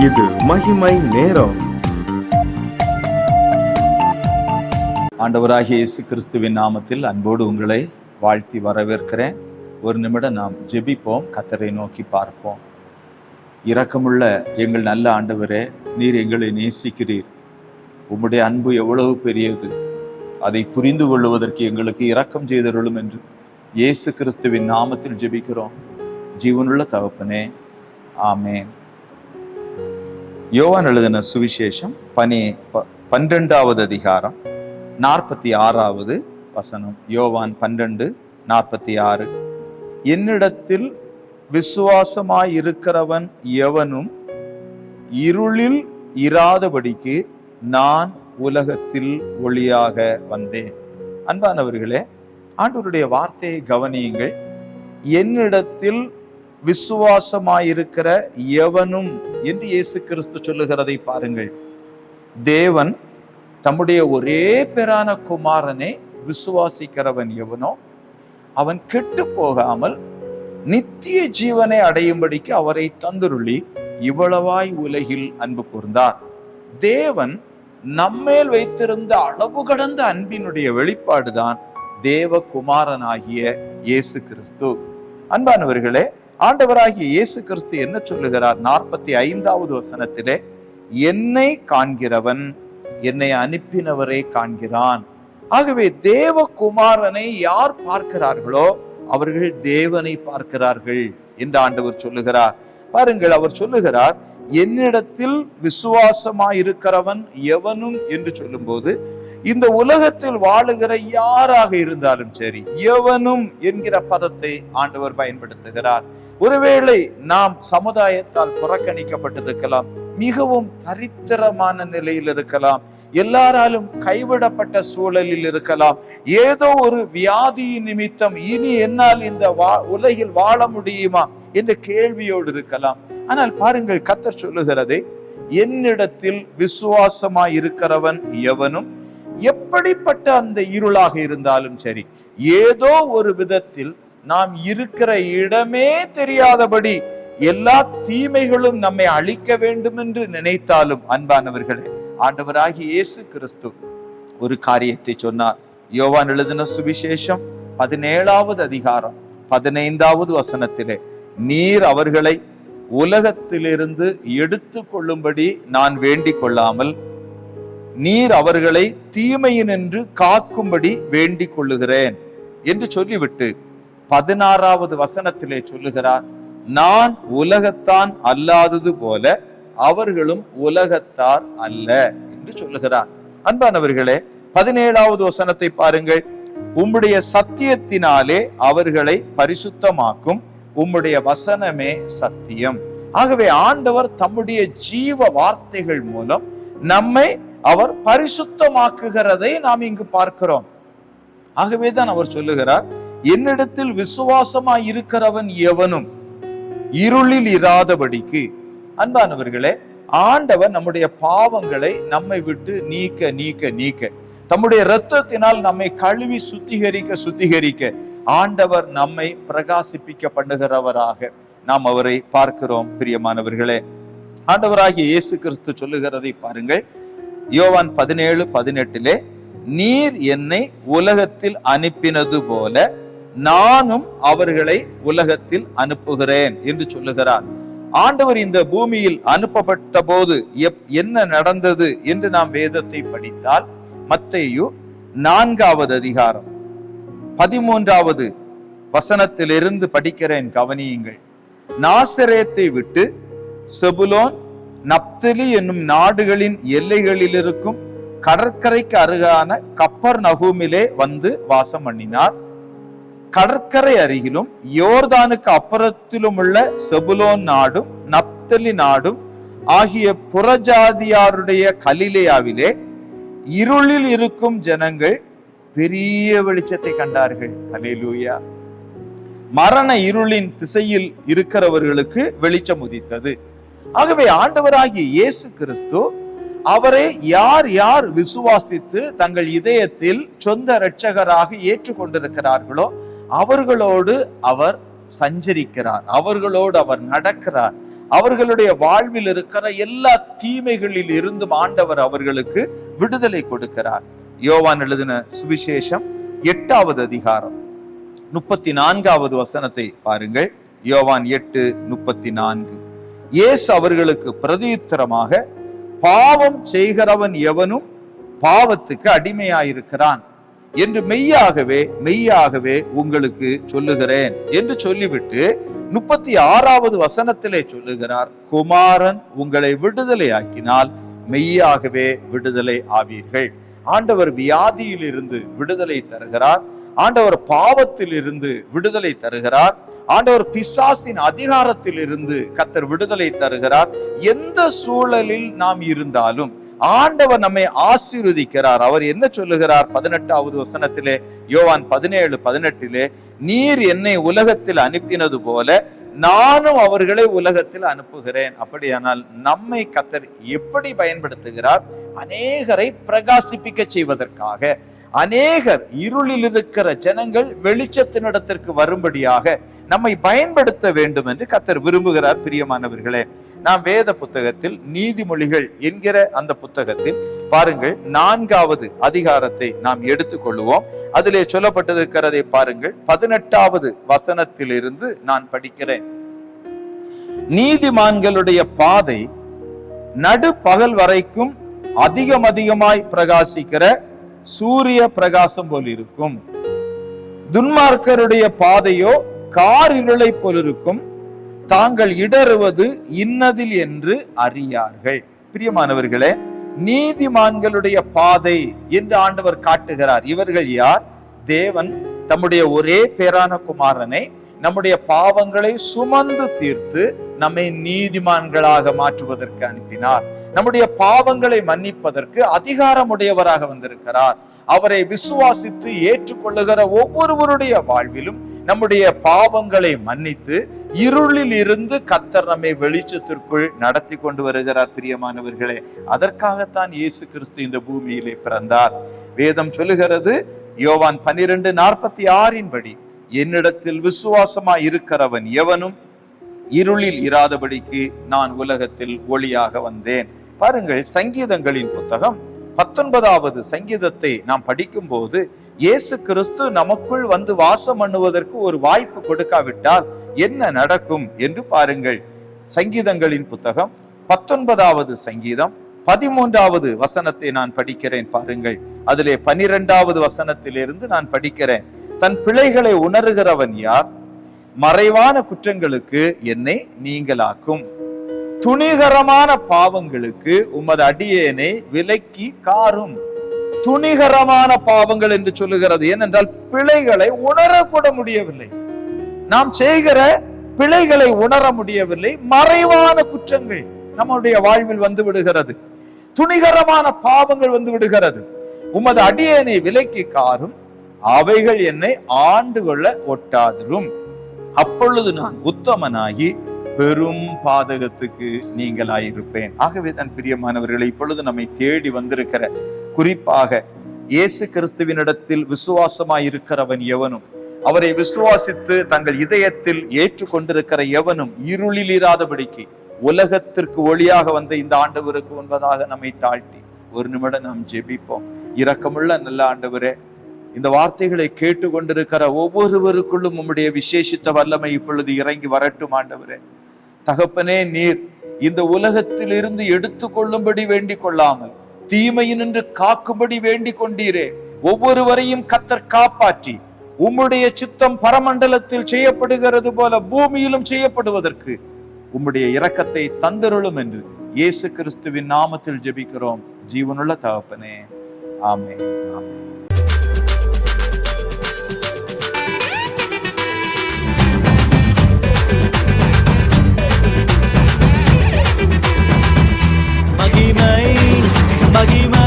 இது மகிமை நேரம். ஆண்டவராகிய இயேசு கிறிஸ்துவின் நாமத்தில் அன்போடு உங்களை வாழ்த்தி வரவேற்கிறேன். ஒரு நிமிடம் நாம் ஜெபிப்போம், கர்த்தரை நோக்கி பார்ப்போம். இரக்கமுள்ள எங்கள் நல்ல ஆண்டவரே, நீர் எங்களை நேசிக்கிறீர். உம்முடைய அன்பு எவ்வளவு பெரியது, அதை புரிந்து கொள்வதற்கு எங்களுக்கு இரக்கம் செய்தருளும் என்று இயேசு கிறிஸ்துவின் நாமத்தில் ஜெபிக்கிறோம். ஜீவனுள்ள தகப்பனே, ஆமென். யோவான் எழுதின சுவிசேஷம் 12வது அதிகாரம் 46வது வசனம். யோவான் 12:46. என்னிடத்தில் விசுவாசமாயிருக்கிறவன் எவனும் இருளில் இராதபடிக்கு நான் உலகத்தில் ஒளியாக வந்தேன். அன்பானவர்களே, ஆண்டவருடைய வார்த்தையை கவனியுங்கள். என்னிடத்தில் விசுவாசமாயிருக்கிற எவனும் என்று இயேசு கிறிஸ்து சொல்லுகிறதை பாருங்கள். தேவன் தம்முடைய ஒரே பேரான குமாரனை விசுவாசிக்கிறவன் எவனோ அவன் கெட்டு போகாமல் நித்திய ஜீவனை அடையும்படிக்கு அவரை தந்துருளி இவ்வளவாய் உலகில் அன்பு கூர்ந்தார். தேவன் நம்மேல் வைத்திருந்த அளவு கடந்த அன்பினுடைய வெளிப்பாடுதான் தேவகுமாரனாகிய இயேசு கிறிஸ்து. அன்பானவர்களே, ஆண்டவராகிய இயேசு கிறிஸ்து என்ன சொல்லுகிறார்? 45வது வசனத்திலே, என்னை காண்கிறவன் என்னை அனுப்பினவரை காண்கிறான். ஆகவே தேவகுமாரனை யார் பார்க்கிறார்களோ அவர்கள் தேவனை பார்க்கிறார்கள் என்று ஆண்டவர் சொல்லுகிறார். பாருங்கள், அவர் சொல்லுகிறார், என்னிடத்தில் விசுவாசமாயிருக்கிறவன் எவனும் என்று சொல்லும் போது இந்த உலகத்தில் வாழுகிற யாராக இருந்தாலும் சரி, எவனும் என்கிற பதத்தை ஆண்டவர் பயன்படுத்துகிறார். ஒருவேளை நாம் சமுதாயத்தால் புறக்கணிக்கப்பட்டிருக்கலாம், மிகவும் தரித்திரமான நிலையில் இருக்கலாம், எல்லாராலும் கைவிடப்பட்ட சூழலில் இருக்கலாம், ஏதோ ஒரு வியாதி நிமித்தம் இனி என்னால் இந்த உலகில் வாழ முடியுமா என்ற கேள்வியோடு இருக்கலாம். ஆனால் பாருங்கள், கர்த்தர் சொல்லுகிறதை, என்னிடத்தில் விசுவாசமாய் இருக்கிறவன் எவனும் எப்படிப்பட்ட அந்த இருளாக இருந்தாலும் சரி, ஏதோ ஒரு விதத்தில் நாம் இருக்கிற இடமே தெரியாதபடி எல்லா தீமைகளும் நம்மை அழிக்க வேண்டும் என்று நினைத்தாலும், அன்பானவர்களே, ஆண்டவராகிய இயேசு கிறிஸ்து ஒரு காரியத்தை சொன்னார். யோவான் எழுதின சுவிசேஷம் 17வது அதிகாரம் 15வது வசனத்திலே, நீர் அவர்களை உலகத்திலிருந்து எடுத்து கொள்ளும்படி நான் வேண்டிக் கொள்ளாமல் நீர் அவர்களை தீமையினின்று காக்கும்படி வேண்டிக் கொள்ளுகிறேன் என்று சொல்லிவிட்டு 16வது வசனத்திலே சொல்லுகிறார், நான் உலகத்தான் அல்லாதது போல அவர்களும் உலகத்தார் அல்ல என்று சொல்லுகிறார். அன்பானவர்களே, 17வது வசனத்தை பாருங்கள். உம்முடைய சத்தியத்தினாலே அவர்களை பரிசுத்தமாக்கும், உம்முடைய வசனமே சத்தியம். ஆகவே ஆண்டவர் தம்முடைய ஜீவ வார்த்தைகள் மூலம் நம்மை அவர் பரிசுத்தமாக்குகிறதை நாம் இங்கு பார்க்கிறோம். ஆகவேதான் அவர் சொல்லுகிறார், என்னிடத்தில் விசுவாசமாய் இருக்கிறவன் எவனும் இருளில் இராதபடிக்கு. அன்பானவர்களே, ஆண்டவர் நம்முடைய பாவங்களை நம்மை விட்டு நீக்க நீக்க நீக்க, தம்முடைய இரத்தத்தினால் நம்மை கழுவி சுத்திகரிக்க ஆண்டவர் நம்மை பிரகாசிப்பிக்க பண்ணுகிறவராக நாம் அவரை பார்க்கிறோம். பிரியமானவர்களே, ஆண்டவராகிய இயேசு கிறிஸ்து சொல்லுகிறதை பாருங்கள். யோவான் 17:18, நீர் என்னை உலகத்தில் அனுப்பினது போல நானும் அவர்களை உலகத்தில் அனுப்புகிறேன் என்று சொல்லுகிறார். ஆண்டவர் இந்த பூமியில் அனுப்பப்பட்ட போது என்ன நடந்தது என்று நாம் வேதத்தை படித்தால், மத்தேயு 4வது அதிகாரம் 13வது வசனத்திலிருந்து படிக்கிறேன், கவனியுங்கள். நாசரேத்தை விட்டு செபுலோன் நப்தலி என்னும் நாடுகளின் எல்லைகளில் இருக்கும் கடற்கரைக்கு அருகான கப்பர்நகூமிலே வந்து வாசம் பண்ணினார். கடற்கரை அருகிலும் யோர்தானுக்கு அப்புறத்திலும் உள்ள செபுலோன் நாடும் நப்தலி நாடும் ஆகிய புறஜாதியாருடைய கலிலேயாவிலே இருளில் இருக்கும் ஜனங்கள் பெரிய வெளிச்சத்தை கண்டார்கள். அல்லேலூயா. மரண இருளின் திசையில் இருக்கிறவர்களுக்கு வெளிச்சம் உதித்தது. ஆகவே ஆண்டவராகிய இயேசு கிறிஸ்து அவரை யார் யார் விசுவாசித்து தங்கள் இதயத்தில் சொந்த இரட்சகராக ஏற்றுக்கொண்டிருக்கிறார்களோ அவர்களோடு அவர் சஞ்சரிக்கிறார், அவர்களோடு அவர் நடக்கிறார். அவர்களுடைய வாழ்வில் இருக்கிற எல்லா தீமைகளில் இருந்தும் ஆண்டவர் அவர்களுக்கு விடுதலை கொடுக்கிறார். யோவான் எழுதின சுவிசேஷம் 8வது அதிகாரம் 34வது வசனத்தை பாருங்கள். யோவான் 8:34. இயேசு அவர்களுக்கு பிரதியுத்தரமாக, பாவம் செய்கிறவன் எவனும் பாவத்துக்கு அடிமையாயிருக்கிறான் என்று மெய்யாகவே மெய்யாகவே உங்களுக்கு சொல்லுகிறேன் என்று சொல்லிவிட்டு 36வது வசனத்திலே சொல்லுகிறார், குமாரன் உங்களை விடுதலை ஆக்கினால் மெய்யாகவே விடுதலை ஆவீர்கள். ஆண்டவர் வியாதியில் இருந்து விடுதலை தருகிறார். ஆண்டவர் பாவத்தில் இருந்து விடுதலை தருகிறார். ஆண்டவர் பிசாசின் அதிகாரத்தில் இருந்து கர்த்தர் விடுதலை தருகிறார். எந்த சூழலில் நாம் இருந்தாலும் ஆண்டவர் நம்மை ஆசீர்வதிக்கிறார். அவர் என்ன சொல்லுகிறார்? 18வது வசனத்திலே, யோவான் 17:18, நீர் என்னை உலகத்தில் அனுப்பினது போல நானும் அவர்களை உலகத்தில் அனுப்புகிறேன். அப்படியானால் நம்மை கர்த்தர் எப்படி பயன்படுத்துகிறார்? அநேகரை பிரகாசிப்பிக்க செய்வதற்காக. அநேகர் இருளில் இருக்கிற ஜனங்கள் வெளிச்சத்தினிடத்திற்கு வரும்படியாக நம்மை பயன்படுத்த வேண்டும் என்று கர்த்தர் விரும்புகிறார். பிரியமானவர்களே, நாம் வேத புத்தகத்தில் நீதிமொழிகள் என்கிற அந்த புத்தகத்தில் பாருங்கள், 4வது அதிகாரத்தை நாம் எடுத்துக்கொள்வோம். அதிலே சொல்லப்பட்டிருக்கிறதை பாருங்கள். 18வது வசனத்திலிருந்து நான் படிக்கிறேன். நீதிமான்களுடைய பாதை நடு பகல் வரைக்கும் அதிகமாய் பிரகாசிக்கிற சூரிய பிரகாசம் போல் இருக்கும். துன்மார்க்கருடைய பாதையோ கார் இருளை போல் இருக்கும். தாங்கள் இடறுவது இன்னதில் என்று அறியார்கள். பிரியமானவர்களே, நீதிமான்களுடைய பாதை என்று ஆண்டவர் காட்டுகிறார். இவர்கள் யார்? தேவன் தம்முடைய ஒரே பேரான குமாரனை நம்முடைய பாவங்களை சுமந்து தீர்த்து நம்மை நீதிமான்களாக மாற்றுவதற்கு அனுப்பினார். நம்முடைய பாவங்களை மன்னிப்பதற்கு அதிகாரமுடையவராக வந்திருக்கிறார். அவரை விசுவாசித்து ஏற்றுக்கொள்ளுகிற ஒவ்வொருவருடைய வாழ்விலும் நம்முடைய பாவங்களை மன்னித்து இருளில் இருந்து கர்த்தர் நம்மை வெளிச்சத்திற்குள் நடத்தி கொண்டு வருகிறார். பிரியமானவர்களே, அதற்காகத்தான் இயேசு கிறிஸ்து இந்த பூமியிலே பிறந்தார். வேதம் சொல்லுகிறது, யோவான் 12:46 படி, என்னிடத்தில் விசுவாசமாய் இருக்கிறவன் எவனும் இருளில் இராதபடிக்கு நான் உலகத்தில் ஒளியாக வந்தேன். பாருங்கள், சங்கீதங்களின் புத்தகம் 19வது சங்கீதத்தை நாம் படிக்கும் போது, இயேசு கிறிஸ்து நமக்குள் வந்து வாசம் பண்ணுவதற்கு ஒரு வாய்ப்பு கொடுக்காவிட்டால் என்ன நடக்கும் என்று பாருங்கள். சங்கீதங்களின் புத்தகம் 19வது சங்கீதம் 13வது வசனத்தை நான் படிக்கிறேன். பாருங்கள், அதிலே 12வது வசனத்திலிருந்து நான் படிக்கிறேன். தன் பிழைகளை உணர்கிறவன் யார்? மறைவான குற்றங்களுக்கு என்னை நீங்களாக்கும். துணிகரமான பாவங்களுக்கு உமது அடியேனை விலக்கி காரும். துணிகரமான பாவங்கள் என்று சொல்லுகிறது. ஏனென்றால் பிழைகளை உணரக்கூட முடியவில்லை. நாம் செய்கிற பிழைகளை உணர முடியவில்லை. மறைவான குற்றங்கள் நம்முடைய வாழ்வில் வந்து விடுகிறது. துணிகரமான பாவங்கள் வந்து விடுகிறது. உமது அடியேனை விலக்கி காரும். அவைகள் என்னை ஆண்டு கொள்ள ஒட்டாதிரும். அப்பொழுது நான் உத்தமனாகி பெரும் பாதகத்துக்கு நீங்களாயிருப்பேன். ஆகவே தான் பிரியமானவர்களை, இப்பொழுது நம்மை தேடி வந்திருக்கிற, குறிப்பாக இயேசு கிறிஸ்துவினிடத்தில் விசுவாசமாய் இருக்கிறவன் எவனும், அவரை விசுவாசித்து தங்கள் இதயத்தில் ஏற்றுக்கொண்டிருக்கிற எவனும் இருளில் இராதபடிக்கு உலகத்திற்கு ஒளியாக வந்த இந்த ஆண்டவருக்கு முன்பதாக நம்மை தாழ்த்தி ஒரு நிமிடம் நாம் ஜெபிப்போம். இரக்கமுள்ள நல்ல ஆண்டவரே, இந்த வார்த்தைகளை கேட்டுக்கொண்டிருக்கிற ஒவ்வொருவருக்குள்ளும் உம்முடைய விசேஷித்த வல்லமை இப்பொழுது இறங்கி வரட்டும். ஆண்டவரே தகப்பனே, நீர் இந்த உலகத்தில் இருந்து எடுத்துக்கொள்ளும்படி வேண்டிக் கொள்ளாமல் தீமையினின்று காக்கும்படி வேண்டிக் கொண்டீரே. ஒவ்வொருவரையும் கர்த்தர் காப்பாற்றி உம்முடைய சித்தம் பரமண்டலத்தில் செய்யப்படுகிறது போல பூமியிலும் செய்யப்படுவதற்கு உம்முடைய இரக்கத்தை தந்தருளும் என்று இயேசு கிறிஸ்துவின் நாமத்தில் ஜெபிக்கிறோம் ஜீவனுள்ள தகப்பனே, ஆமென், ஆமென். மகிமை